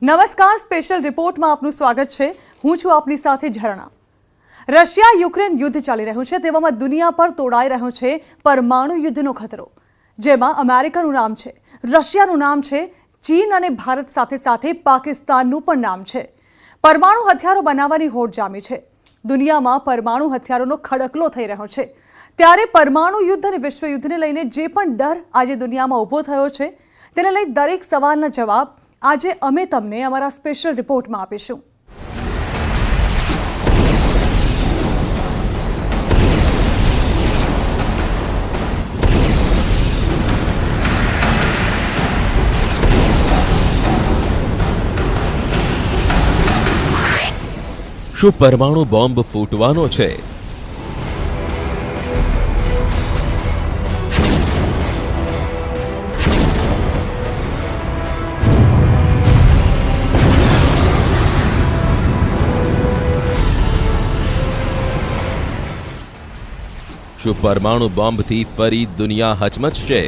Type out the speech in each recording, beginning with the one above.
નમસ્કાર, સ્પેશિયલ રિપોર્ટમાં આપનું સ્વાગત છે। હું છું આપની સાથે ઝરણા। રશિયા યુક્રેન યુદ્ધ ચાલી રહ્યું છે, તેવામાં દુનિયા પર તોડાઈ રહ્યો છે પરમાણુ યુદ્ધનો ખતરો, જેમાં અમેરિકાનું નામ છે, રશિયાનું નામ છે, ચીન અને ભારત સાથે સાથે પાકિસ્તાનનું પણ નામ છે। પરમાણુ હથિયારો બનાવવાની હોડ જામી છે। દુનિયામાં પરમાણુ હથિયારોનો ખડકલો થઈ રહ્યો છે, ત્યારે પરમાણુ યુદ્ધ અને વિશ્વ યુદ્ધને લઈને જે પણ ડર આજે દુનિયામાં ઊભો થયો છે, તેને લઈ દરેક સવાલના જવાબ આજે અમે તમને અમારા સ્પેશિયલ રિપોર્ટમાં આપીશું। શું પરમાણુ બોમ્બ ફૂટવાનો છે? શું પરમાણુ બોમ્બથી ફરી દુનિયા હચમચશે?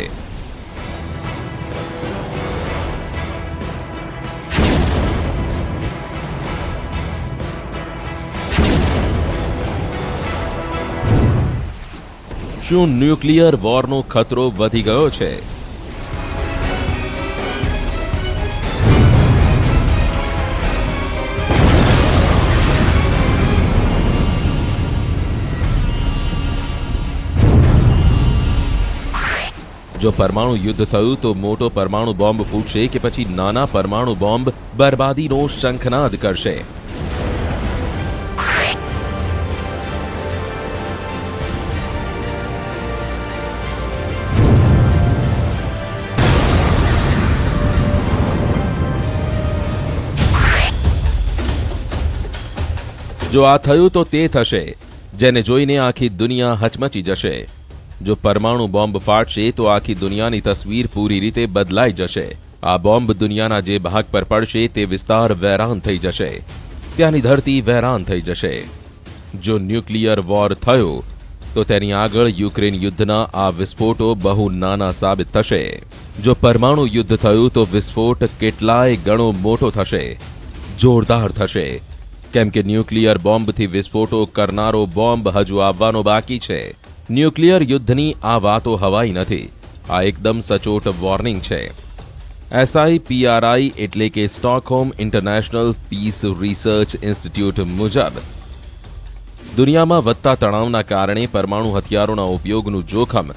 શું ન્યુક્લિયર વોરનો ખતરો વધી ગયો છે? જો પરમાણુ યુદ્ધ થયું તો મોટો પરમાણુ બોમ્બ ફૂટશે કે પછી નાના પરમાણુ બોમ્બ બરબાદીનો શંખનાદ કરશે? જો આ થયું તો તે થશે જેને જોઈને આખી દુનિયા હચમચી જશે। જો પરમાણુ બોમ્બ ફાટશે તો આખી દુનિયાની તસવીર પૂરી રીતે બદલાઈ જશે। આ બોમ્બ દુનિયાના જે ભાગ પર પડશે તે વિસ્તાર વેરાન થઈ જશે, ત્યાંની ધરતી વેરાન થઈ જશે। જો ન્યુક્લિયર વોર થયો તો તેની આગળ યુક્રેન યુદ્ધના આ વિસ્ફોટો બહુ નાના સાબિત થશે। જો પરમાણુ યુદ્ધ થયું તો વિસ્ફોટ કેટલાય ગણો મોટો થશે, જોરદાર થશે, કેમ કે ન્યુક્લિયર બોમ્બથી વિસ્ફોટો કરનારો બોમ્બ હજુ આવવાનો બાકી છે। ન્યુક્લિયર યુદ્ધની આ વાતો હવાઈ નથી, આ એકદમ સચોટ વોર્નિંગ છે। SIPRI એટલે કે Stockholm International Peace Research Institute મુજબ દુનિયામાં વધતા તણાવના કારણે પરમાણુ હથિયારોના ઉપયોગનું જોખમ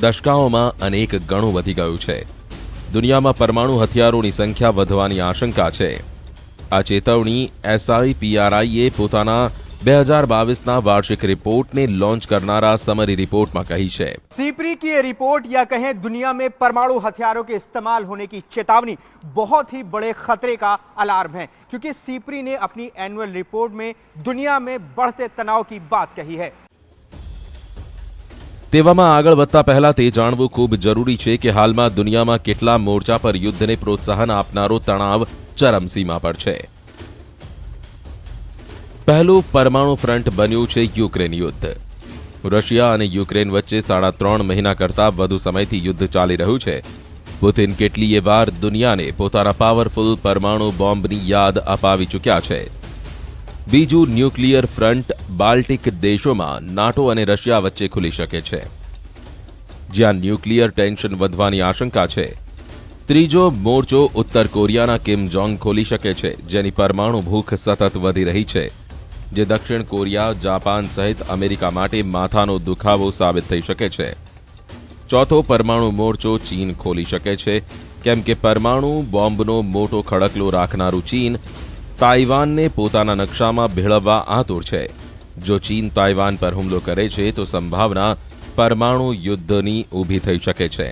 દશકાઓમાં અનેક ગણું વધી ગયું છે। દુનિયામાં પરમાણુ હથિયારોની સંખ્યા વધવાની આશંકા છે। આ ચેતવણી SIPRIએ પોતાના 2022ના વાર્ષિક रिपोर्ट लॉन्च करनारा समरी रिपोर्ट में कही है। सीपरी की ये रिपोर्ट या कहें दुनिया में परमाणु हथियारों के इस्तेमाल होने की चेतावनी बहुत ही बड़े खतरे का अलार्म है, क्योंकि सीपरी ने अपनी एनुअल रिपोर्ट में दुनिया में बढ़ते तनाव की बात कही है। तेवामां આગળ વધતા પહેલા તે જાણવું ખૂબ જરૂરી છે કે હાલમાં દુનિયામાં કેટલા મોરચા પર યુદ્ધને પ્રોત્સાહન આપનારો તણાવ ચરમસીમા પર છે। પહેલું પરમાણુ ફ્રન્ટ બન્યું છે યુક્રેન યુદ્ધ। રશિયા અને યુક્રેન વચ્ચે 3.5 મહિના કરતાં વધુ સમયથી યુદ્ધ ચાલી રહ્યું છે। પુતિન કેટલીય વાર દુનિયાને પોતાના પાવરફુલ પરમાણુ બોમ્બની યાદ અપાવી ચૂક્યા છે। બીજું ન્યુક્લિયર ફ્રન્ટ બાલ્ટિક દેશોમાં નાટો અને રશિયા વચ્ચે ખુલી શકે છે, જ્યાં ન્યુક્લિયર ટેન્શન વધવાની આશંકા છે। ત્રીજો મોરચો ઉત્તર કોરિયાના કિમ જોંગ ખોલી શકે છે, જેની પરમાણુ ભૂખ સતત વધી રહી છે, જે દક્ષિણ કોરિયા, જાપાન સહિત અમેરિકા માટે માથાનો દુખાવો સાબિત થઈ શકે છે। ચોથો પરમાણુ મોરચો ચીન ખોલી શકે છે, કેમ કે પરમાણુ બોમ્બનો મોટો ખડકલો રાખનારું ચીન તાઇવાનને પોતાના નકશામાં ભેળવવા આતુર છે। જો ચીન તાઇવાન પર હુમલો કરે છે તો સંભાવના પરમાણુ યુદ્ધની ઊભી થઈ શકે છે।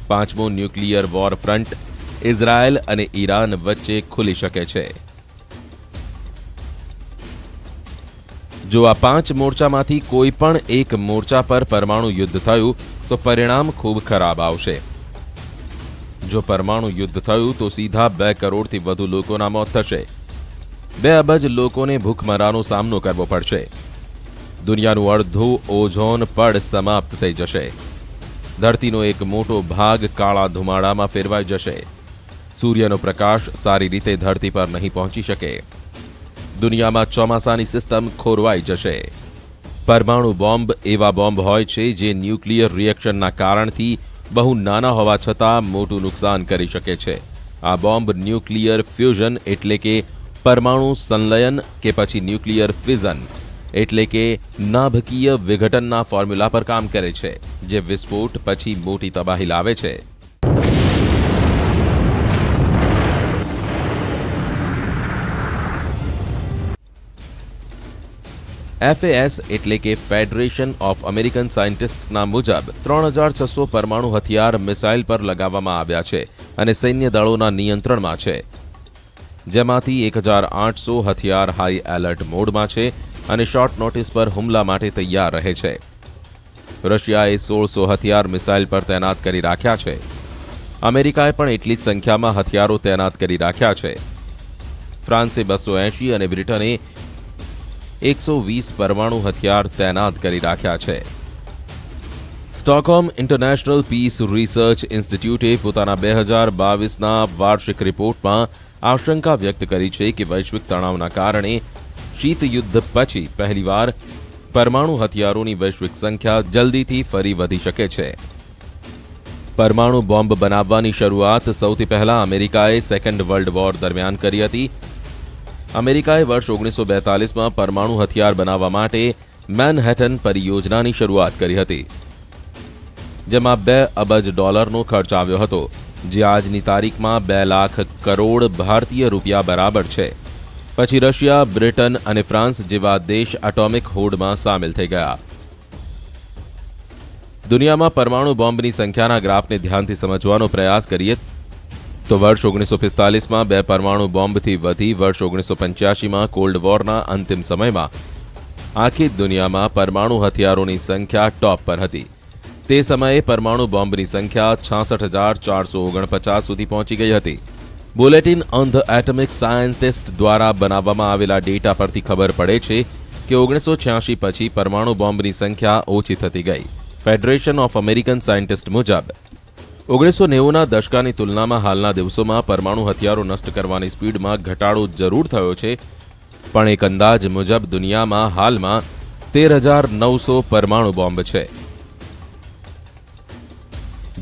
પાંચમો ન્યુક્લિયર વોર ફ્રન્ટ ઇઝરાયલ અને ઈરાન વચ્ચે ખુલી શકે છે। જો આ 5 મોરચામાંથી કોઈ પણ એક મોરચા પર પરમાણુ યુદ્ધ થયું તો પરિણામ ખૂબ ખરાબ આવશે। જો પરમાણુ યુદ્ધ થયું તો સીધા 2 કરોડથી વધુ લોકોના મોત થશે। 2 અબજ લોકોને ભૂખમરાનો સામનો કરવો પડશે। દુનિયાનું અડધું ઓઝોન પડ સમાપ્ત થઈ જશે। ધરતીનો એક મોટો ભાગ કાળા ધુમાડામાં ફેરવાઈ જશે। સૂર્યનો પ્રકાશ સારી રીતે ધરતી પર નહીં પહોંચી શકે. દુનિયામાં ચોમાસાની સિસ્ટમ ખોરવાઈ જશે. પરમાણુ બોમ્બ એવા બોમ્બ હોય છે જે ન્યુક્લિયર રિએક્શનના કારણથી બહુ નાના હોવા છતાં મોટું નુકસાન કરી શકે છે. આ બોમ્બ ન્યુક્લિયર ફ્યુઝન એટલે કે પરમાણુ સંલયન કે પછી ન્યુક્લિયર ફિઝન એટલે કે નાભકીય વિઘટનના ફોર્મ્યુલા પર કામ કરે છે, જે વિસ્ફોટ પછી મોટી તબાહી લાવે છે. FAS એટલે કે ફેડરેશન ઓફ અમેરિકન સાયન્ટિસ્ટના મુજબ 3600 પરમાણુ હથિયાર મિસાઇલ પર લગાવવામાં આવ્યા છે અને સૈન્ય દળોના નિયંત્રણમાં છે, જેમાંથી 1800 હથિયાર હાઈ એલર્ટ મોડમાં છે અને શોર્ટ નોટિસ પર હુમલા માટે તૈયાર રહે છે. રશિયાએ 1600 હથિયાર મિસાઇલ પર તૈનાત કરી રાખ્યા છે. અમેરિકાએ પણ એટલી જ સંખ્યામાં હથિયારો તૈનાત કરી રાખ્યા છે. ફ્રાન્સે 280 અને બ્રિટને 120 પરમાણુ હથિયાર તૈનાત કરી રાખ્યા છે. સ્ટોકહોમ ઇન્ટરનેશનલ પીસ રિસર્ચ ઇન્સ્ટિટ્યૂટે પોતાના 2022ના વાર્ષિક રિપોર્ટમાં આશંકા વ્યક્ત કરી છે કે વૈશ્વિક તણાવના કારણે શીત યુદ્ધ પછી પહેલીવાર પરમાણુ હથિયારોની વૈશ્વિક સંખ્યા જલ્દીથી ફરી વધી શકે છે. પરમાણુ બોમ્બ બનાવવાની શરૂઆત સૌથી પહેલા અમેરિકાએ સેકન્ડ વર્લ્ડ વોર દરમિયાન કરી હતી. અમેરિકાએ વર્ષ 1942માં પરમાણુ હથિયાર બનાવવા માટે મેનહેટન પરિયોજનાની શરૂઆત કરી હતી, જેમાં $2 અબજ ખર્ચ આવ્યો હતો, જે આજની તારીખમાં 2 લાખ કરોડ ભારતીય રૂપિયા બરાબર છે. પછી રશિયા, બ્રિટન અને ફ્રાન્સ જેવા દેશ એટોમિક હોડમાં સામેલ થઈ ગયા. દુનિયામાં પરમાણુ બોમ્બની સંખ્યાના ગ્રાફને ધ્યાનથી સમજવાનો પ્રયાસ કરીએ તો વર્ષ 1945માં 2 પરમાણુ બોમ્બથી વધી વર્ષ 1985માં કોલ્ડ વોરના અંતિમ સમયમાં આખી દુનિયામાં પરમાણુ હથિયારોની સંખ્યા ટોપ પર હતી. તે સમયે પરમાણુ બોમ્બની સંખ્યા 66,449 સુધી પહોંચી ગઈ હતી. Bulletin on the atomic scientist દ્વારા બનાવવામાં આવેલા ડેટા પરથી ખબર પડે છે કે 1986 પછી પરમાણુ બોમ્બની સંખ્યા ઓછી થતી ગઈ. ફેડરેશન ઓફ અમેરિકન સાયન્ટિસ્ટ મુજબ 1990ના દશકાની તુલનામાં હાલના દિવસોમાં પરમાણુ હથિયારો નષ્ટ કરવાની સ્પીડમાં ઘટાડો જરૂર થયો છે, પણ એક અંદાજ મુજબ દુનિયામાં હાલમાં 13,900 પરમાણુ બોમ્બ છે.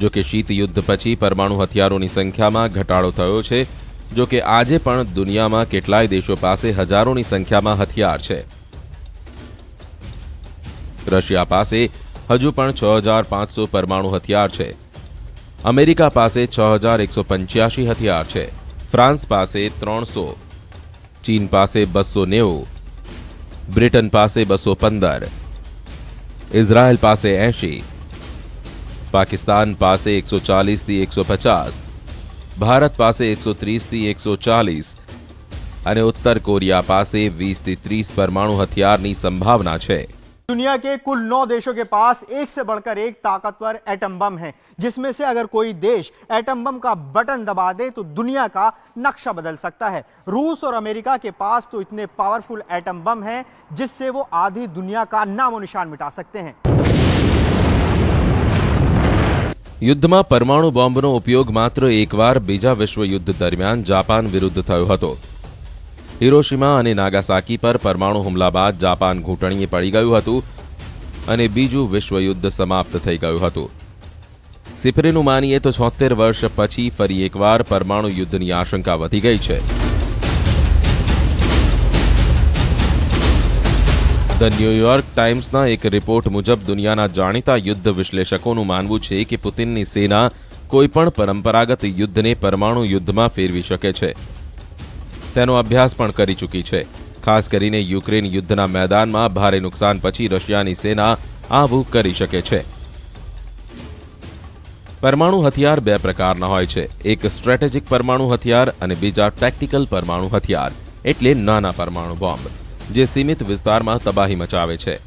જો કે શીત યુદ્ધ પછી પરમાણુ હથિયારોની સંખ્યામાં ઘટાડો થયો છે. જો કે આજે પણ દુનિયામાં કેટલાય દેશો પાસે હજારોની સંખ્યામાં હથિયાર છે. રશિયા પાસે હજુ પણ 6,500 પરમાણુ હથિયાર છે. અમેરિકા પાસે 6,185 હથિયાર છે. ફ્રાન્સ પાસે 300, ચીન પાસે 290, બ્રિટન પાસે 215, ઇઝરાયલ પાસે 80, પાકિસ્તાન પાસે 140થી 150, ભારત પાસે 130થી 140 અને ઉત્તર કોરિયા પાસે 20થી 30 परमाणु हथियारनी संभावना है। दुनिया के कुल 9 देशों के पास एक से बढ़कर एक ताकतवर एटम बम है, जिसमें से अगर कोई देश एटम बम का बटन दबा दे तो दुनिया का नक्शा बदल सकता है। रूस और अमेरिका के पास तो इतने पावरफुल एटम बम हैं जिससे वो आधी दुनिया का नामो निशान मिटा सकते हैं। युद्ध में परमाणु बॉम्बनो उपयोग मात्र एकवार बीजा विश्व युद्ध दरमियान जापान विरुद्ध थयो हतो। हिरोशिमा અને નાગાસાકી પર પરમાણુ હુમલા બાદ જાપાન ઘૂંટણીએ પડી ગયું હતું અને બીજું વિશ્વયુદ્ધ સમાપ્ત થઈ ગયું હતું। સિપરેનું માનીએ તો 76 વર્ષ પછી ફરી એકવાર પરમાણુ યુદ્ધની આશંકા વધી ગઈ છે। ધ ન્યૂયોર્ક ટાઈમ્સના એક રિપોર્ટ મુજબ દુનિયાના જાણીતા યુદ્ધ વિશ્લેષકોનું માનવું છે કે પુતિનની સેના કોઈપણ પરંપરાગત યુદ્ધને પરમાણુ યુદ્ધમાં ફેરવી શકે છે। તેનો અભ્યાસ પણ કરી ચૂકી છે। ખાસ કરીને યુક્રેન યુદ્ધના મેદાનમાં ભારે નુકસાન પછી રશિયાની સેના આવું કરી શકે છે। પરમાણુ હથિયાર બે પ્રકારના હોય છે, એક સ્ટ્રેટેજિક પરમાણુ હથિયાર અને બીજા ટેક્ટિકલ પરમાણુ હથિયાર એટલે નાના પરમાણુ બોમ્બ, જે સીમિત વિસ્તારમાં તબાહી મચાવે છે।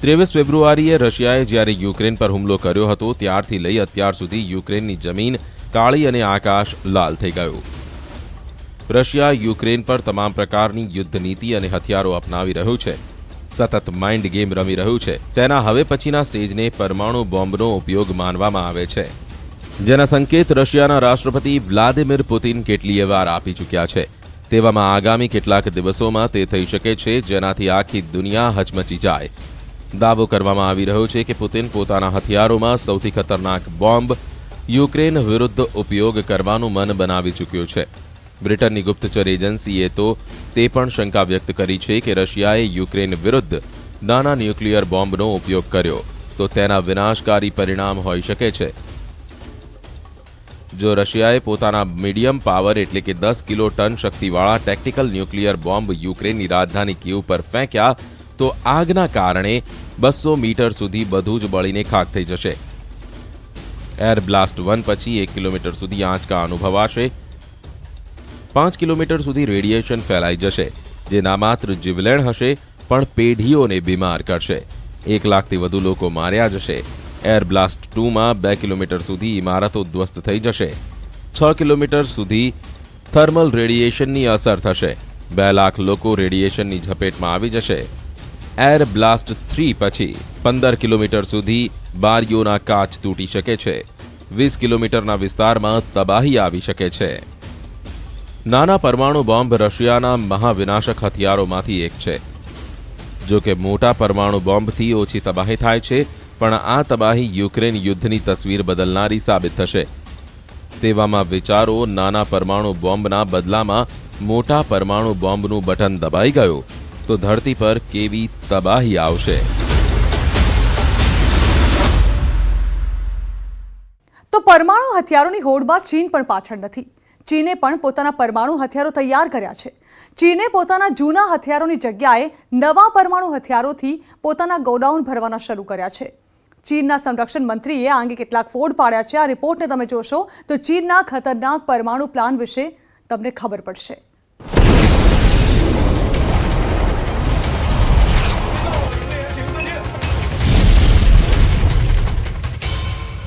23 ફેબ્રુઆરીએ રશિયાએ જ્યારે યુક્રેન પર હુમલો કર્યો હતો ત્યારથી લઈ અત્યાર સુધી યુક્રેનની જમીન કાળી અને આકાશ લાલ થઈ ગયું। રશિયા યુક્રેન પર તમામ પ્રકારની યુદ્ધ નીતિ અને હથિયારો અપનાવી રહ્યું છે, સતત માઇન્ડ ગેમ રમી રહ્યું છે। તેના હવે પછીના સ્ટેજને પરમાણુ બોમ્બનો ઉપયોગ માનવામાં આવે છે। જેના સંકેત રશિયાના રાષ્ટ્રપતિ વ્લાદિમીર પુતિન કેટલીય વાર આપી ચૂક્યા છે. તેવામાં આગામી કેટલાક દિવસોમાં તે થઈ શકે છે જેનાથી આખી દુનિયા હચમચી જાય. દાવો કરવામાં આવી રહ્યો છે કે પુતિન પોતાના હથિયારોમાં સૌથી ખતરનાક બોમ્બ યુક્રેન વિરુદ્ધ ઉપયોગ કરવાનું મન બનાવી ચૂક્યો છે. બ્રિટનની ગુપ્તચર એજન્સીએ તો તે પણ શંકા વ્યક્ત કરી છે કે રશિયાએ યુક્રેન વિરુદ્ધ નાના ન્યુક્લિયર બોમ્બનો ઉપયોગ કર્યો તો તેના વિનાશકારી પરિણામ હોઈ શકે છે. જો રશિયાએ પોતાના મીડિયમ પાવર એટલે કે 10 કિલો ટન શક્તિવાળા ટેક્ટિકલ ન્યુક્લિયર બોમ્બ યુક્રેનની રાજધાની કીવ પર ફેંક્યા તો આગના કારણે 200 મીટર સુધી બધું જ બળીને ખાખ થઈ જશે. એર બ્લાસ્ટ 1 પછી 1 કિલોમીટર સુધી આંચકા અનુભવાશે. 5 કિલોમીટર સુધી રેડિયેશન ફેલાઈ જશે, જે ના માત્ર જીવલેણ હશે પણ પેઢીઓને બીમાર કરશે. 1 લાખથી વધુ લોકો માર્યા જશે. એર બ્લાસ્ટ 2માં 2 કિલોમીટર સુધી ઇમારતો ધ્વસ્ત થઈ જશે. 6 કિલોમીટર સુધી થર્મલ રેડિયેશનની અસર થશે. 2 લાખ લોકો રેડિયેશનની ઝપેટમાં આવી જશે. એર બ્લાસ્ટ 3 પછી 15 કિલોમીટર સુધી બારીઓના કાચ તૂટી શકે છે. 20 કિલોમીટરના વિસ્તારમાં તબાહી આવી શકે છે. નાના પરમાણુ બોમ્બ રશિયાના મહાવિનાશક હથિયારોમાંથી એક છે. જો કે મોટા પરમાણુ બોમ્બથી ઓછી તબાહી થાય છે, પણ આ તબાહી યુક્રેન યુદ્ધની તસવીર બદલનારી સાબિત થશે. તેવામાં વિચારો, નાના પરમાણુ બોમ્બના બદલામાં મોટા પરમાણુ બોમ્બનું બટન દબાઈ ગયું તો ધરતી પર કેવી તબાહી આવશે. તો પરમાણુ હથિયારોની હોડમાં ચીન પણ પાછળ નથી. ચીને પણ પોતાના પરમાણુ હથિયારો તૈયાર કર્યા છે. ચીને પોતાના જૂના હથિયારોની જગ્યાએ નવા પરમાણુ હથિયારોથી પોતાના ગોડાઉન ભરવાના શરૂ કર્યા છે. ચીનના સંરક્ષણ મંત્રીએ આ અંગે કેટલાક ફોડ પાડ્યા છે. આ રિપોર્ટને તમે જોશો તો ચીનના ખતરનાક પરમાણુ પ્લાન વિશે તમને ખબર પડશે.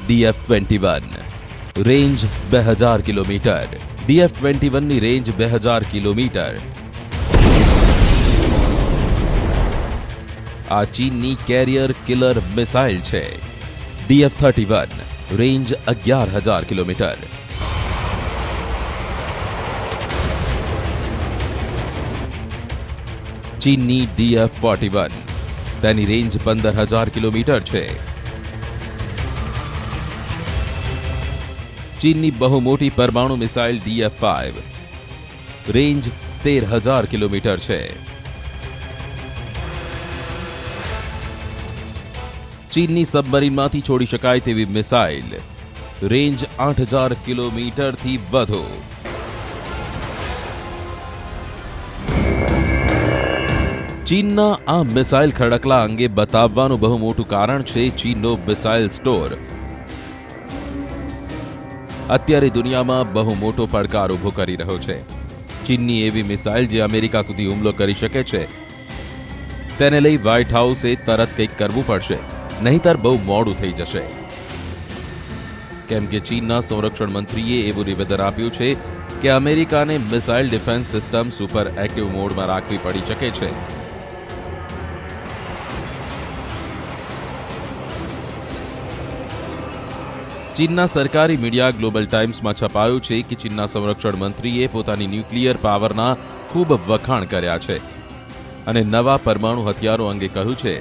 DF-21 range 2000 kilometre. DF-21ની રેન્જ 2000 કિલોમીટર. આ ચીનની કેરિયર કિલર મિસાઇલ છે. DF-31 range 11000 kilometre. ચીનની DF-41 તેની રેન્જ 15000 કિલોમીટર છે. ચીનની બહુ મોટી પરમાણુ મિસાઇલ DF-5 રેન્જ 13000 કિલોમીટર છે. ચીનની સબમરીનમાંથી છોડી શકાય તેવી મિસાઇલ રેન્જ 8000 કિલોમીટરથી વધુ. ચીનના આ મિસાઇલ ખડકલા અંગે બતાવવાનું બહુ મોટું કારણ છે ચીનનો મિસાઇલ સ્ટોર. અત્યારે દુનિયામાં બહુ મોટો પડકાર ઊભો કરી રહ્યો છે. ચીનની એવી મિસાઇલ જે અમેરિકા સુધી હુમલો કરી શકે છે, તેને લઈ વ્હાઇટ હાઉસે તરત કંઈક કરવું પડશે, નહીંતર બહુ મોડું થઈ જશે. કેમ કે ચીનના સંરક્ષણ મંત્રીએ એવું નિવેદન આપ્યું છે કે અમેરિકાને missile defence system super active મોડમાં રાખવી પડી શકે છે. ચીનના સરકારી મીડિયા ગ્લોબલ ટાઈમ્સમાં છપાયું છે કે ચીનના સંરક્ષણ મંત્રીએ પોતાની ન્યુક્લિયર પાવરના ખૂબ વખાણ કર્યા છે અને નવા પરમાણુ હથિયારો અંગે કહ્યું છે.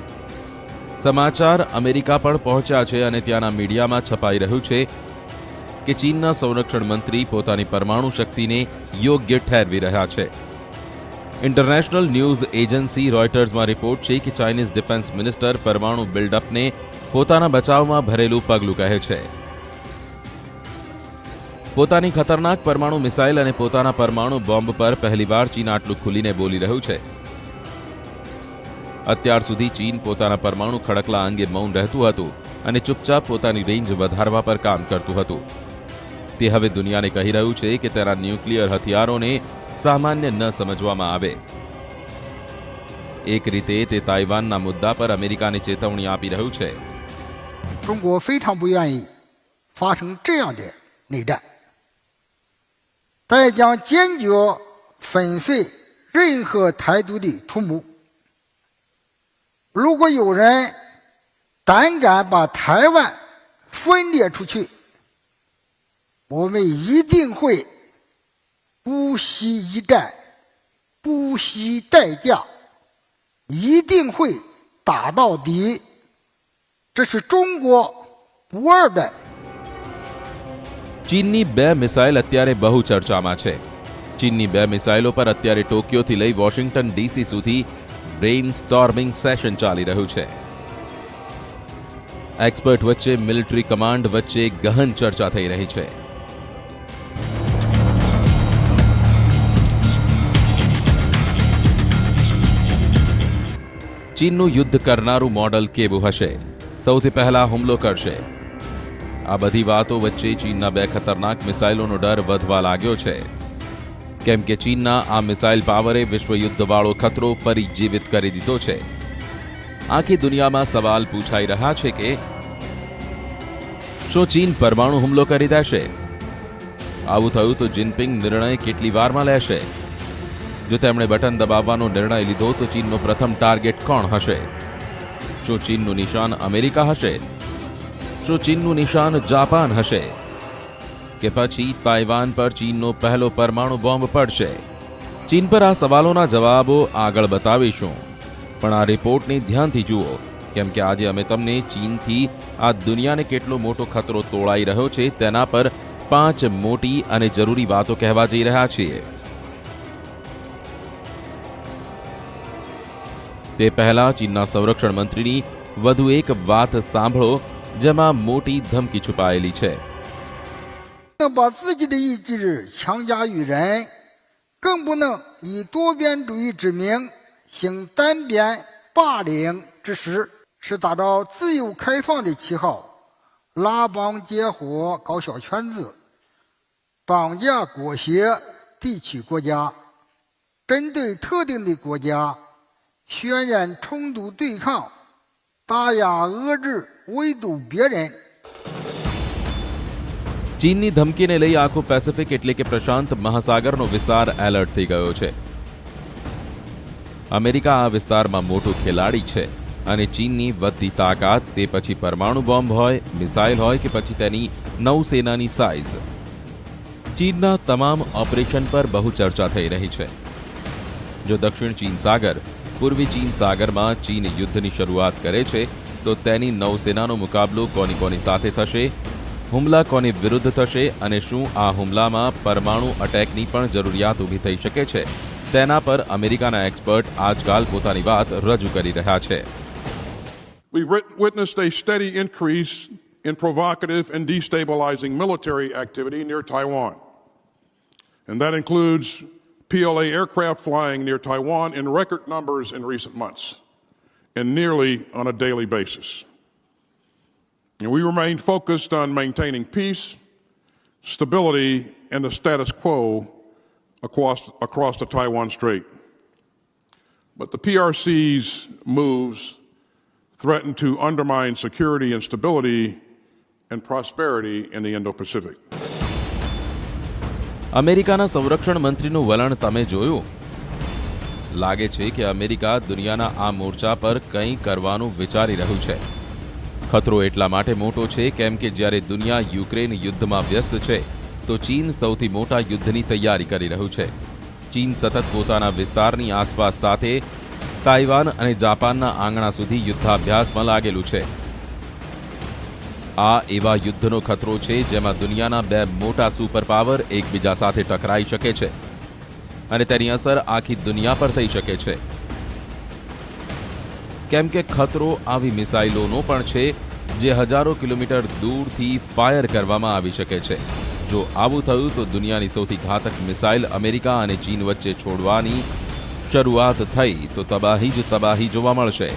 સમાચાર અમેરિકા પણ પહોંચ્યા છે અને ત્યાંના મીડિયામાં છપાઈ રહ્યું છે કે ચીનના સંરક્ષણ મંત્રી પોતાની પરમાણુ શક્તિને યોગ્ય ઠેરવી રહ્યા છે. ઇન્ટરનેશનલ ન્યૂઝ એજન્સી રોયટર્સમાં રિપોર્ટ છે કે ચાઇનીઝ ડિફેન્સ મિનિસ્ટર પરમાણુ બિલ્ડઅપને પોતાના બચાવમાં ભરેલું પગલું કહે છે. પોતાની ખતરનાક પરમાણુ મિસાઇલ અને પોતાના પરમાણુ બોમ્બ પર પહેલીવાર ચીન આટલું ખુલીને બોલી રહ્યું છે. અત્યાર સુધી ચીન પોતાના પરમાણુ ખડકલા અંગે મૌન રહેતું હતું અને ચૂપચાપ પોતાની રેન્જ વધારવા પર કામ કરતું હતું. તે હવે દુનિયાને કહી રહ્યું છે કે તેના ન્યુક્લિયર હથિયારોને સામાન્ય ન સમજવામાં આવે. એક રીતે તે તાઇવાનના મુદ્દા પર અમેરિકાને ચેતવણી આપી રહ્યું છે. 中国非常不愿意发生这样的内战，但也将坚决粉碎任何台独的图谋。如果有人胆敢把台湾分裂出去，我们一定会不惜一战，不惜代价，一定会打到底。这是中国不二的。 ચીનની બે મિસાઇલ અત્યારે બહુ ચર્ચામાં છે. ચીનની બે મિસાઇલો પર અત્યારે ટોક્યોથી લઈ વોશિંગ્ટન ડીસી સુધી બ્રેઇન સ્ટોર્મિંગ સેશન ચાલી રહ્યું છે. એક્સપર્ટ વચ્ચે મિલિટરી કમાન્ડ વચ્ચે ગહન ચર્ચા થઈ રહી છે. ચીનનું યુદ્ધ કરનારું મોડલ કેવું હશે? સૌથી પહેલા હુમલો કરશે. આ બધી વાતો વચ્ચે ચીનના બે ખતરનાક મિસાઇલોનો ડર વધવા લાગ્યો છે. કેમ કે ચીનના આ મિસાઇલ પાવરે વિશ્વયુદ્ધવાળો ખતરો ફરી જીવિત કરી દીધો છે. આખી દુનિયામાં સવાલ પૂછાઈ રહ્યા છે કે શું ચીન પરમાણુ હુમલો કરી દેશે? આવું થયું તો જિનપિંગ નિર્ણય કેટલી વારમાં લેશે? જો તેમણે બટન દબાવવાનો નિર્ણય લીધો તો ચીનનો પ્રથમ ટાર્ગેટ કોણ હશે? શું ચીનનું નિશાન અમેરિકા હશે? શું ચીનનું નિશાન જાપાન હશે? કે પછી તાઇવાન પર ચીનનો પહેલો પરમાણુ બોમ્બ પડશે? ચીન પર આ સવાલોના જવાબો આગળ બતાવીશું, પણ આ રિપોર્ટને ધ્યાનથી જુઓ, કેમ કે આજે અમે તમને ચીનથી આ દુનિયાને કેટલો મોટો ખતરો તોળાઈ રહ્યો છે તેના પર 5 મોટી અને જરૂરી વાતો કહેવા જઈ રહ્યા છીએ. તે પહેલા ચીનના સંરક્ષણ મંત્રીની વધુ એક વાત સાંભળો, જેમાં મોટી ધમકી છુપાયેલી છે. 把自己的意志强加于人，更不能以多边主义之名行单边霸凌之实，是打着自由开放的旗号，拉帮结伙搞小圈子，绑架裹挟地区国家，针对特定的国家渲染冲突对抗，打压遏制围堵别人。 ચીનની ધમકીને લઈ આખો પેસિફિક એટલે કે પ્રશાંત મહાસાગરનો વિસ્તાર એલર્ટ થઈ ગયો છે. અમેરિકા આ વિસ્તારમાં મોટો ખેલાડી છે અને ચીનની વધતી તાકાત, તે પછી પરમાણુ બોમ્બ હોય, મિસાઇલ હોય કે પછી તેની નૌસેનાની સાઇઝ, ચીનના તમામ ઓપરેશન પર બહુ ચર્ચા થઈ રહી છે. જો દક્ષિણ ચીન સાગર, પૂર્વી ચીન સાગરમાં ચીન યુદ્ધની શરૂઆત કરે છે તો તેની નૌસેનાનો મુકાબલો કોની સાથે થશે? હુમલા કોની વિરુદ્ધ થશે અને શું આ હુમલામાં પરમાણુ અટેકની પણ જરૂરિયાત ઊભી થઈ શકે છે? તેના પર અમેરિકાના એક્સપર્ટ આજકાલ પોતાની વાત રજૂ કરી રહ્યા છે. We've witnessed a steady increase in provocative and destabilizing military activity near Taiwan. And that includes PLA aircraft flying near Taiwan in record numbers in recent months, and nearly on a daily basis. And we remain focused on maintaining peace, stability, and the status quo across the Taiwan Strait. But the PRC's moves threaten to undermine security and stability and prosperity in the Indo-Pacific. અમેરિકાના સંરક્ષણ મંત્રીનું વલણ તમે જોયું? લાગે છે કે America દુનિયાના આ મોરચા પર કંઈ કરવાનું વિચારી રહ્યું છે. ખતરો એટલા માટે મોટો છે કેમ કે જ્યારે દુનિયા યુક્રેન યુદ્ધમાં વ્યસ્ત છે તો ચીન સૌથી મોટા યુદ્ધની તૈયારી કરી રહ્યું છે. ચીન સતત પોતાના વિસ્તારની આસપાસ સાથે તાઇવાન અને જાપાનના આંગણા સુધી યુદ્ધાભ્યાસમાં લાગેલું છે. આ એવા યુદ્ધનો ખતરો છે જેમાં દુનિયાના બે મોટા સુપર પાવર એકબીજા સાથે ટકરાઈ શકે છે અને તેની અસર આખી દુનિયા પર થઈ શકે છે. કેમ કે ખતરો આવી મિસાઇલોનો પણ છે જે હજારો કિલોમીટર દૂરથી ફાયર કરવામાં આવી શકે છે. જો આવું થયું તો દુનિયાની સૌથી ઘાતક મિસાઇલ અમેરિકા અને ચીન વચ્ચે છોડવાની શરૂઆત થઈ તો તબાહી જ તબાહી જોવા મળશે.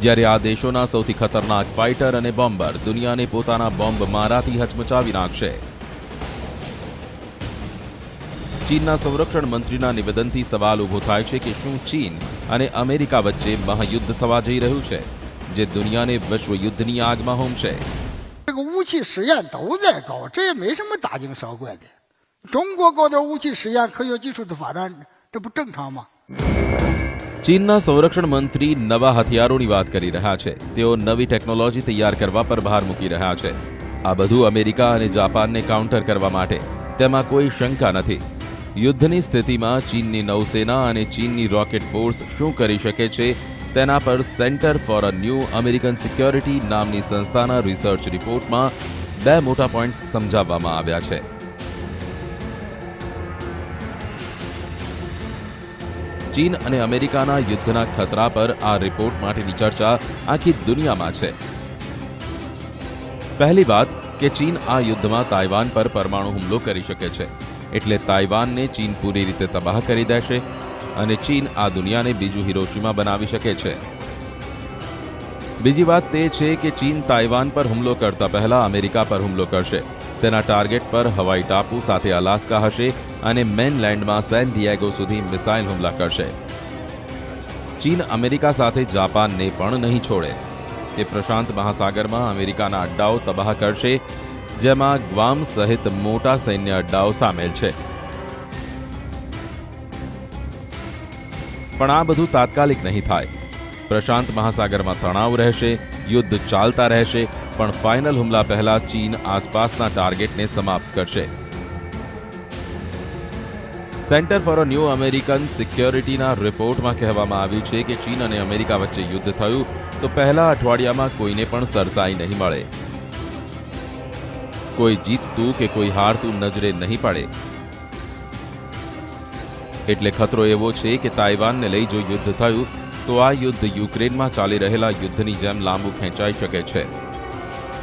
જ્યારે આ દેશોના સૌથી ખતરનાક ફાઇટર અને બોમ્બર દુનિયાને પોતાના બોમ્બ મારાથી હચમચાવી નાખશે. ચીનના સંરક્ષણ મંત્રીના નિવેદનથી સવાલ ઊભો થાય છે કે શું ચીન અને અમેરિકા વચ્ચે મહાયુદ્ધ થવા જઈ રહ્યું છે જે દુનિયાને વિશ્વયુદ્ધની આગમાં હોમશે. 这个武器试验都在搞，这也没什么大惊小怪的。中国搞点武器试验、科学技术的发展，这不正常吗？ ચીનના સંરક્ષણ મંત્રી નવા હથિયારોની વાત કરી રહ્યા છે. તેઓ નવી ટેકનોલોજી તૈયાર કરવા પર ભાર મૂકી રહ્યા છે. આ બધું અમેરિકા અને જાપાનને કાઉન્ટર કરવા માટે, તેમાં કોઈ શંકા નથી. યુદ્ધની સ્થિતિમાં ચીનની નૌસેના અને ચીનની રોકેટ ફોર્સ શું કરી શકે છે તેના પર centre for a New American security નામની સંસ્થાના રિસર્ચ રિપોર્ટમાં 2 મોટા પોઈન્ટ્સ સમજાવવામાં આવ્યા છે. ચીન અને અમેરિકાના યુદ્ધના ખતરા પર આ રિપોર્ટ માટેની ચર્ચા આખી દુનિયામાં છે. પહેલી વાત કે ચીન આ યુદ્ધમાં તાઇવાન પર પરમાણુ હુમલો કરી શકે છે, એટલે તાઇવાનને ચીન પૂરી રીતે તબાહ કરી દેશે અને ચીન આ દુનિયાને બીજું હિરોશીમા બનાવી શકે છે. બીજી વાત તે છે કે ચીન તાઇવાન પર હુમલો કરતા પહેલા અમેરિકા પર હુમલો કરશે. તેના ટાર્ગેટ પર હવાઈ ટાપુ સાથે અલાસ્કા હશે અને મેનલેન્ડમાં સેન ડિએગો સુધી મિસાઇલ હુમલા કરશે. ચીન અમેરિકા સાથે જાપાનને પણ નહીં છોડે. તે પ્રશાંત મહાસાગરમાં અમેરિકાના અડ્ડાઓ તબાહ કરશે, જેમાં ગ્વામ સહિત મોટા સૈન્ય અડ્ડાઓ સામેલ છે. પણ આ બધું તાત્કાલિક નહીં થાય. પ્રશાંત મહાસાગરમાં તણાવ રહેશે, યુદ્ધ ચાલતા રહેશે, પણ ફાઇનલ હુમલા પહેલા ચીન આસપાસના ટાર્ગેટને સમાપ્ત કરશે. Center for a New American સિક્યોરિટીના રિપોર્ટમાં કહેવામાં આવ્યું છે કે ચીન અને અમેરિકા વચ્ચે યુદ્ધ થયું તો પહેલા અઠવાડિયામાં કોઈને પણ સરસાઈ નહીં મળે. કોઈ જીતતું કે કોઈ હારતું નજરે નહીં પડે. એટલે ખતરો એવો છે કે તાઇવાનને લઈ જો યુદ્ધ થયું તો આ યુદ્ધ યુક્રેનમાં ચાલી રહેલા યુદ્ધની જેમ લાંબુ ખેંચાઈ શકે છે.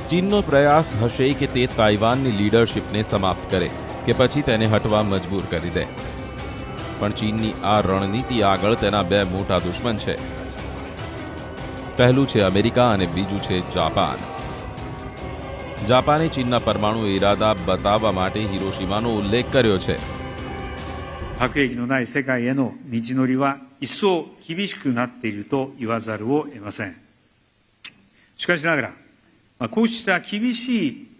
ચીનનો પ્રયાસ હશે કે તે તાઇવાનની લીડરશિપને સમાપ્ત કરે કે પછી તેને હટવા મજબૂર કરી દે. પણ ચીનની આ રણનીતિ આગળ તેના 2 મોટા દુશ્મન છે. પહેલું છે અમેરિકા અને બીજું છે જાપાન. જાપાને ચીનના પરમાણુ ઇરાદા બતાવવા માટે હિરોશીમાનો ઉલ્લેખ કર્યો છે. 核兵器のない世界への道のりは一層厳しくなっていると言わざるを得ません。しかしながら、こうした厳し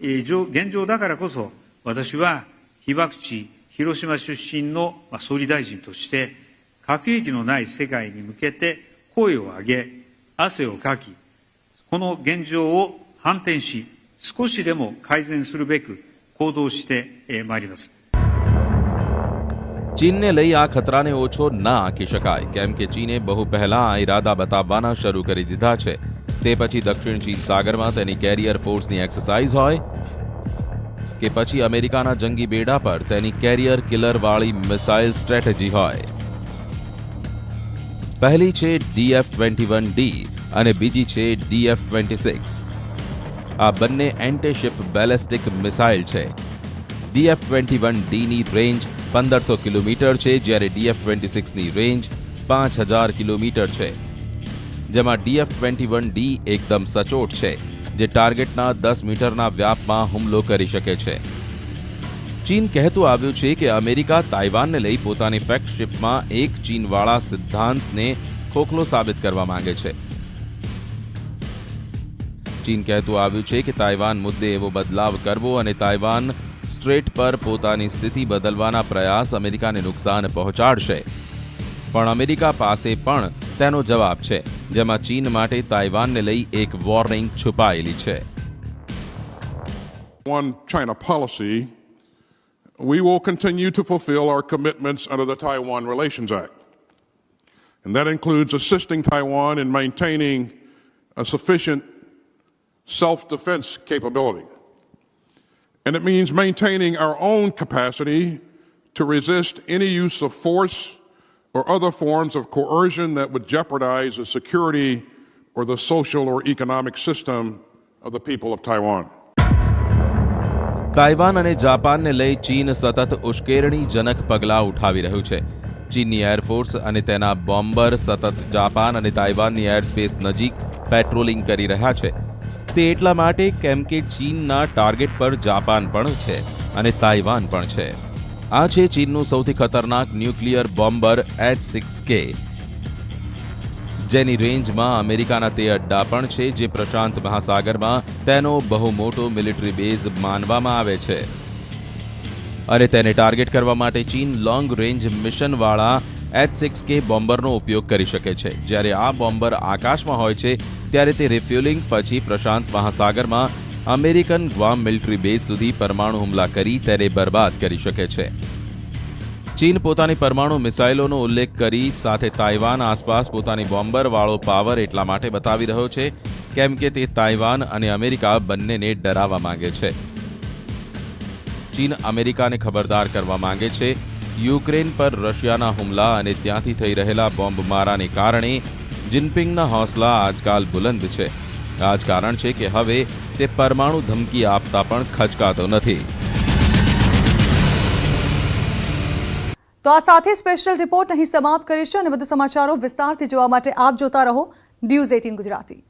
い現状だからこそ、私は被爆地広島出身の総理大臣として、核兵器のない世界に向けて声を上げ、汗をかき、この現状を反転し、少しでも改善するべく行動してまいります。 ચીનને લઈ આ ખતરાને ઓછો ના આંકી શકાય, કેમ કે ચીને બહુ પહેલા આ ઇરાદા બતાવવાના શરૂ કરી દીધા છે. તે પછી દક્ષિણ ચીન સાગરમાં તેની કેરિયર ફોર્સની એક્સરસાઇઝ હોય કે પછી અમેરિકાના જંગી બેડા પર તેની કેરિયર કિલરવાળી મિસાઇલ સ્ટ્રેટેજી હોય. પહેલી છે DF-21D અને બીજી છે DF-26. આ બંને એન્ટી-શિપ બેલેસ્ટિક મિસાઇલ છે. DF-21Dની રેન્જ 1500 કિલોમીટર છે, જ્યારે DF-26ની રેન્જ 5000 કિલોમીટર છે. જેમાં DF-21D એકદમ સચોટ છે, જે ટાર્ગેટના 10 મીટરના વ્યાપમાં હુમલો કરી શકે છે. ચીન કહેતું આવ્યું છે કે અમેરિકા તાઇવાનને લઈ પોતાની ફ્લેગશિપમાં એક ચીનવાળા સિદ્ધાંતને ખોખલો સાબિત કરવા માંગે છે. ચીન કહેતું આવ્યું છે કે તાઇવાન મુદ્દે એવો બદલાવ કરવો અને તાઇવાન સ્ટ્રેટ પર પોતાની સ્થિતિ બદલવાના પ્રયાસ અમેરિકાને નુકસાન પહોંચાડશે. પણ અમેરિકા પાસે પણ તેનો જવાબ છે, જેમાં ચીન માટે તાઇવાનને લઈ એક વોર્નિંગ છુપાયેલી છે. One China policy, we will continue to fulfill our commitments under the Taiwan Relations Act. And that includes assisting Taiwan in maintaining a sufficient self-defense capability. And it means maintaining our own capacity to resist any use of force or other forms of coercion that would jeopardize the security or the social or economic system of the people of Taiwan. Taiwan અને જાપાનને લઈ ચીન સતત ઉશ્કેરણીજનક પગલાં ઉઠાવી રહ્યું છે. ચીનની એરફોર્સ અને તેના બોમ્બર સતત જાપાન અને તાઇવાનની એરસ્પેસ નજીક પેટ્રોલિંગ કરી રહ્યા છે. તે એટલા માટે કેમ કે ચીનના ટાર્ગેટ પર જાપાન પણ છે અને તાઇવાન પણ છે. આ છે ચીનનું સૌથી ખતરનાક ન્યુક્લિયર બોમ્બર H-6K, જેની રેન્જમાં અમેરિકાના તે અડ્ડા પણ છે જે પ્રશાંત મહાસાગરમાં તેનો બહુ મોટો મિલિટરી બેઝ માનવામાં આવે છે. અને તેને ટાર્ગેટ કરવા માટે ચીન લોંગ રેન્જ મિશનવાળા H-6K બોમ્બરનો ઉપયોગ કરી શકે છે. જ્યારે આ બોમ્બર આકાશમાં હોય છે ત્યારે તે રિફ્યુલિંગ પછી પ્રશાંત મહાસાગરમાં અમેરિકન ગ્વામ મિલિટરી બેઝ સુધી પરમાણુ હુમલા કરી તેને બરબાદ કરી શકે છે. ચીન પોતાની પરમાણુ મિસાઇલોનો ઉલ્લેખ કરી સાથે તાઇવાન આસપાસ પોતાની બોમ્બરવાળો પાવર એટલા માટે બતાવી રહ્યો છે કેમ કે તે તાઇવાન અને અમેરિકા બંનેને ડરાવવા માંગે છે. ચીન અમેરિકાને ખબરદાર કરવા માંગે છે. યુક્રેન પર રશિયાના હુમલા અને ત્યાંથી થઈ રહેલા બોમ્બમારાને કારણે જિનપિંગના હોંસલા આજકાલ બુલંદ છે. આ જ કારણ છે કે હવે તે પરમાણુ ધમકી આપતા પણ ખચકાતો નથી. તો આ સાથે સ્પેશિયલ રિપોર્ટ અહીં સમાપ્ત કરીશું અને વધુ સમાચારો વિસ્તારથી જોવા માટે આપ જોતા રહો ન્યૂઝ 18 ગુજરાતી.